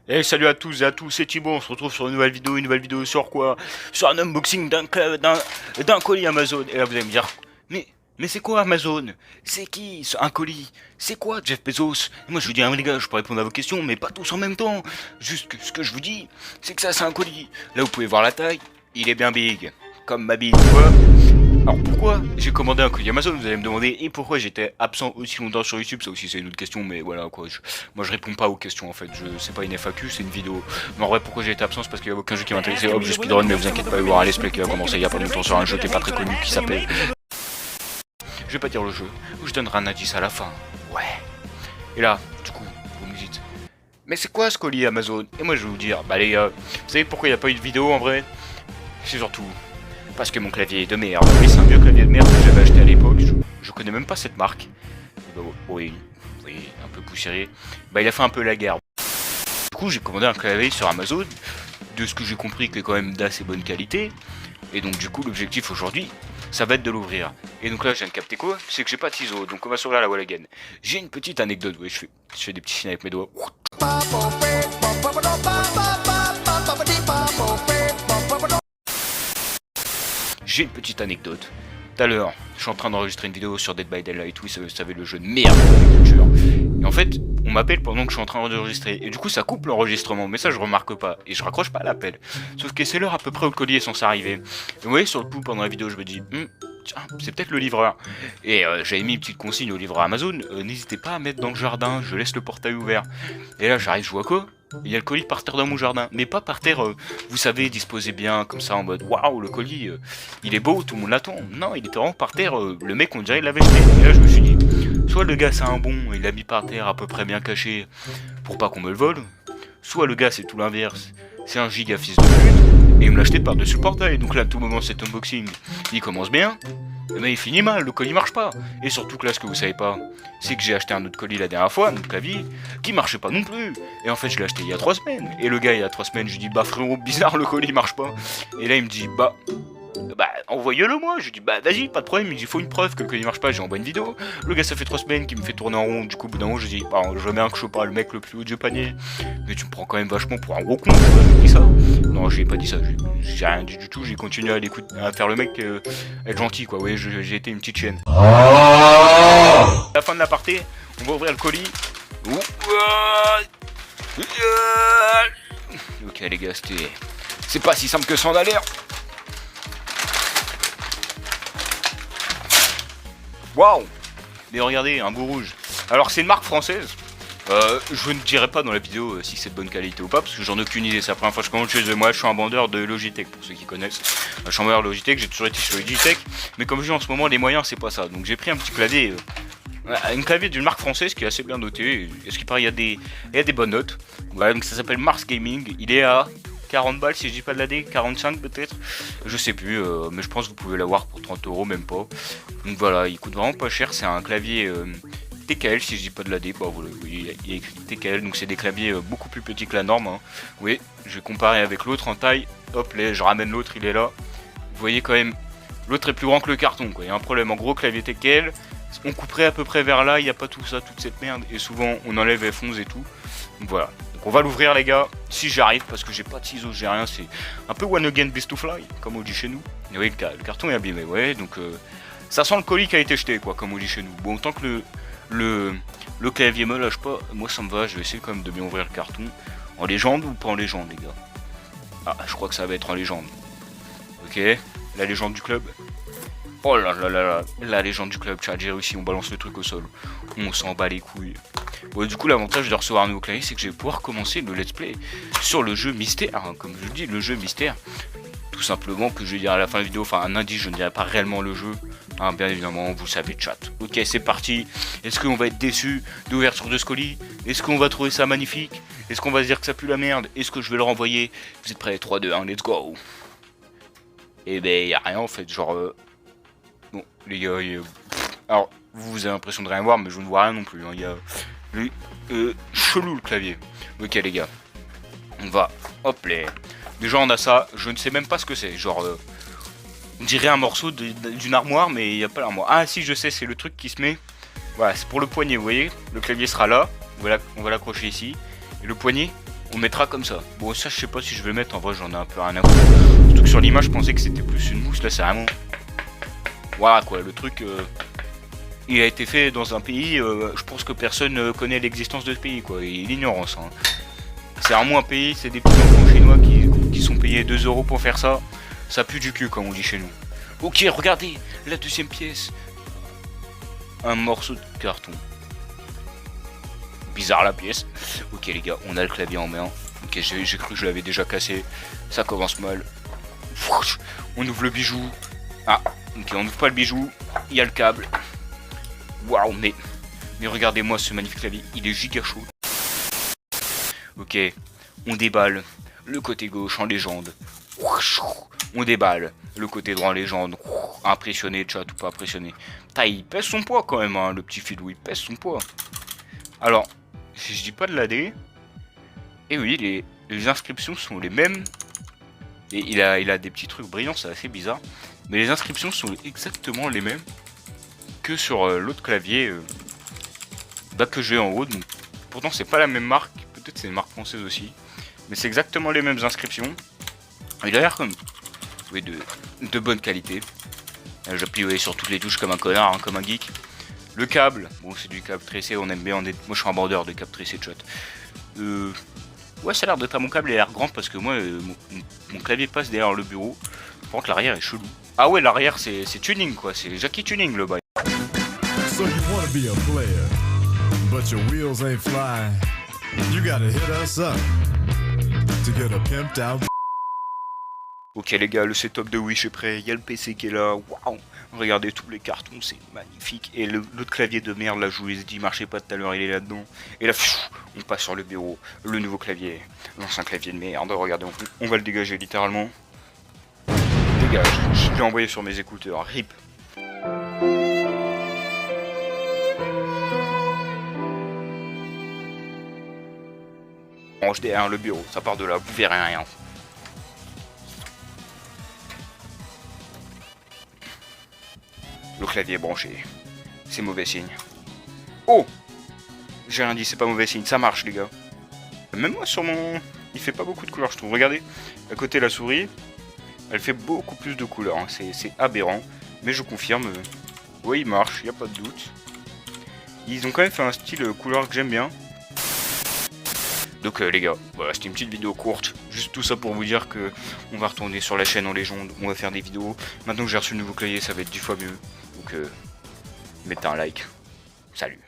Et salut à tous et à tous, c'est Thibaut, on se retrouve sur une nouvelle vidéo sur quoi? Sur un unboxing d'un colis Amazon. Et là vous allez me dire, mais c'est quoi Amazon? C'est qui un colis? C'est quoi Jeff Bezos? Et moi je vous dis, les gars, je peux répondre à vos questions, mais pas tous en même temps. Juste que ce que je vous dis, c'est que ça c'est un colis. Là vous pouvez voir la taille, il est bien big. Comme ma bille, quoi. Alors pourquoi j'ai commandé un colis Amazon, vous allez me demander, et pourquoi j'étais absent aussi longtemps sur YouTube, ça aussi c'est une autre question, mais voilà quoi, moi je réponds pas aux questions en fait, c'est pas une FAQ, c'est une vidéo. Mais en vrai pourquoi j'ai été absent, c'est parce qu'il y a aucun jeu qui m'intéressait, hop je speedrun, mais vous inquiétez pas, il y aura un let's play qui va commencer il y a pas longtemps sur un jeu qui est pas très connu, qui s'appelle... Je vais pas dire le jeu, je donnerai un indice à la fin, ouais. Et là, du coup, vous me dites, mais c'est quoi ce colis Amazon? Et moi je vais vous dire, bah les gars, vous savez pourquoi il n'y a pas eu de vidéo en vrai? C'est surtout parce que mon clavier est de merde. Oui, c'est un vieux clavier de merde que j'avais acheté à l'époque. Je connais même pas cette marque. Bah, oui, oui, un peu poussiéré. Bah, il a fait un peu la guerre. Du coup, j'ai commandé un clavier sur Amazon. De ce que j'ai compris, qui est quand même d'assez bonne qualité. Et donc, du coup, l'objectif aujourd'hui, ça va être de l'ouvrir. Et donc là, je viens de capter quoi? C'est que j'ai pas de ciseaux. Donc, on va s'ouvrir la wall again. J'ai une petite anecdote. Oui, je fais des petits signes avec mes doigts. J'ai une petite anecdote. Tout à l'heure, je suis en train d'enregistrer une vidéo sur Dead by Daylight, oui, vous savez, le jeu de merde de l'agriculture. Et en fait, on m'appelle pendant que je suis en train d'enregistrer. Et du coup, ça coupe l'enregistrement, mais ça, je remarque pas. Et je raccroche pas l'appel. Sauf que c'est l'heure à peu près où le colis est censé arriver. Et vous voyez, sur le coup, pendant la vidéo, je me dis, tiens, c'est peut-être le livreur. Et j'avais mis une petite consigne au livreur Amazon, n'hésitez pas à mettre dans le jardin, je laisse le portail ouvert. Et là, j'arrive, je vois quoi? Il y a le colis par terre dans mon jardin, mais pas par terre, vous savez, disposé bien, comme ça, en mode waouh, le colis, il est beau, tout le monde l'attend. Non, il était vraiment par terre, le mec, on dirait, il l'avait jeté. Et là, je me suis dit, soit le gars, c'est un bon, il l'a mis par terre à peu près bien caché pour pas qu'on me le vole, soit le gars, c'est tout l'inverse, c'est un giga fils de pute, et il me l'a acheté par-dessus le portail. Donc là, à tout moment, cet unboxing, il commence bien, mais il finit mal, le colis marche pas. Et surtout que là, ce que vous savez pas, c'est que j'ai acheté un autre colis la dernière fois, donc clavier, qui marchait pas non plus. Et en fait, je l'ai acheté il y a 3 semaines. Et le gars, il y a 3 semaines, je lui dis, bah frérot, bizarre, le colis marche pas. Et là, il me dit, bah envoyez-le moi. Je lui dis, bah vas-y, pas de problème. Il me dit, faut une preuve que le colis marche pas. J'ai envoyé une vidéo. Le gars, ça fait 3 semaines qu'il me fait tourner en rond. Du coup, au bout d'un moment, je dis, bah je mets un que je suis pas le mec le plus haut du panier. Mais tu me prends quand même vachement pour un gros con. J'ai dit ça. Non, j'ai pas dit ça. J'ai rien dit du tout. J'ai continué à l'écouter, à faire le mec, être gentil, quoi. Oui, j'ai été une petite chienne. À la fin de l'aparté, on va ouvrir le colis. Ok les gars, c'est pas si simple que ça en a l'air. Waouh. Mais regardez, un bout rouge. Alors c'est une marque française. Je ne dirai pas dans la vidéo si c'est de bonne qualité ou pas, parce que j'en ai aucune idée. C'est la première fois que je commande chez eux. Moi, je suis un vendeur de Logitech, pour ceux qui connaissent. Je suis un vendeur de Logitech, j'ai toujours été sur Logitech. Mais comme je dis en ce moment, les moyens, c'est pas ça. Donc j'ai pris un petit clavier. Une clavier d'une marque française qui est assez bien notée. Et ce qui paraît, il y a des bonnes notes. Voilà, donc ça s'appelle Mars Gaming. Il est à 40 balles si je dis pas de la D, 45 peut-être. Je sais plus, mais je pense que vous pouvez l'avoir pour 30 euros, même pas. Donc voilà, il coûte vraiment pas cher. C'est un clavier TKL si je dis pas de la D. Bah voilà, il est écrit TKL. Donc c'est des claviers beaucoup plus petits que la norme. Hein. Oui, je vais comparer avec l'autre en taille. Hop, là, je ramène l'autre, il est là. Vous voyez quand même, l'autre est plus grand que le carton. Quoi. Il y a un problème. En gros, clavier TKL. On couperait à peu près vers là, il n'y a pas tout ça, toute cette merde, et souvent on enlève F11 et tout. Donc voilà, donc on va l'ouvrir les gars, si j'arrive, parce que j'ai pas de ciseaux, j'ai rien, c'est un peu one again beast to fly, comme on dit chez nous. Et oui, le carton est abîmé, ouais, donc ça sent le colis qui a été jeté, quoi, comme on dit chez nous. Bon, tant que le clavier me lâche pas, moi ça me va, je vais essayer quand même de bien ouvrir le carton. En légende ou pas en légende les gars? Ah, je crois que ça va être en légende. Ok, la légende du club. Oh là là là là, la légende du club, j'ai réussi, on balance le truc au sol. On s'en bat les couilles. Bon, du coup, l'avantage de recevoir un nouveau clavier, c'est que je vais pouvoir commencer le let's play sur le jeu mystère. Hein, comme je dis, le jeu mystère. Tout simplement que je vais dire à la fin de la vidéo, enfin un indice, je ne dirai pas réellement le jeu. Hein, bien évidemment, vous savez, chat. Ok, c'est parti. Est-ce qu'on va être déçu de l'ouverture de ce colis? Est-ce qu'on va trouver ça magnifique? Est-ce qu'on va se dire que ça pue la merde? Est-ce que je vais le renvoyer? Vous êtes prêts? 3, 2, 1, let's go. Et ben, y a rien en fait, genre... Bon, les gars, alors, vous avez l'impression de rien voir, mais je ne vois rien non plus. Hein. Il y a chelou le clavier. Ok, les gars, on va, hop là. Déjà, on a ça, je ne sais même pas ce que c'est. Genre, on dirait un morceau d'une armoire, mais il n'y a pas l'armoire. Ah, si, je sais, c'est le truc qui se met. Voilà, c'est pour le poignet, vous voyez. Le clavier sera là, on va l'accrocher ici. Et le poignet, On mettra comme ça. Bon, ça, je sais pas si je vais le mettre. En vrai, j'en ai un peu rien à foutre. Surtout que sur l'image, je pensais que c'était plus une mousse. Là, c'est vraiment... Voilà, quoi. Le truc... Il a été fait dans un pays... je pense que personne connaît l'existence de ce pays, quoi. Et l'ignorance, hein. C'est vraiment un pays... C'est des petits enfants chinois qui sont payés 2 € pour faire ça. Ça pue du cul, comme on dit chez nous. Ok, regardez. La deuxième pièce. Un morceau de carton. Bizarre la pièce. Ok les gars, on a le clavier en main. Ok, j'ai cru que je l'avais déjà cassé. Ça commence mal. On ouvre le bijou. Ah, ok, on ouvre pas le bijou. Il y a le câble. Waouh, mais regardez-moi ce magnifique clavier. Il est giga chaud. Ok, on déballe le côté gauche en légende. On déballe le côté droit en légende. Impressionné, chat ou pas impressionné. Putain, il pèse son poids quand même, hein, le petit filou. Il pèse son poids. Alors, si je dis pas de l'AD, et oui, les inscriptions sont les mêmes. Et il a des petits trucs brillants, c'est assez bizarre. Mais les inscriptions sont exactement les mêmes que sur l'autre clavier que j'ai en haut. Donc, pourtant, c'est pas la même marque. Peut-être c'est une marque française aussi. Mais c'est exactement les mêmes inscriptions. Il a l'air comme... Oui, de bonne qualité. J'appuie sur toutes les touches comme un connard, hein, comme un geek. Le câble, bon c'est du câble tressé, on aime bien, moi je suis un bandeur de câble tressé de shot. Ouais, ça a l'air d'être un bon câble, il a l'air grand parce que moi mon clavier passe derrière le bureau. Par contre l'arrière est chelou. Ah ouais, l'arrière c'est tuning quoi, c'est Jackie Tuning le bail. So you wanna be a player, but your wheels ain't flying. You gotta hit us up to get a pimped out. Ok les gars, le setup de Wish est prêt, il y a le PC qui est là, waouh. Regardez tous les cartons, c'est magnifique. Et l'autre clavier de merde, là, je vous l'ai dit, il marchait pas tout à l'heure, il est là-dedans. Et là, on passe sur le bureau, le nouveau clavier, l'ancien clavier de merde. Regardez, on va le dégager littéralement. Dégage, je l'ai envoyé sur mes écouteurs, rip. Range derrière le bureau, ça part de là, vous verrez rien. Le clavier est branché. C'est mauvais signe. Oh! J'ai rien dit, c'est pas mauvais signe. Ça marche, les gars. Même moi, sur mon... Il fait pas beaucoup de couleurs, je trouve. Regardez, à côté, la souris, elle fait beaucoup plus de couleurs. Hein. C'est aberrant. Mais je confirme. Oui, il marche, y a pas de doute. Ils ont quand même fait un style couleur que j'aime bien. Donc les gars, voilà, c'était une petite vidéo courte, juste tout ça pour vous dire que on va retourner sur la chaîne en légende, on va faire des vidéos. Maintenant que j'ai reçu le nouveau clavier, ça va être 10 fois mieux. Donc mettez un like. Salut.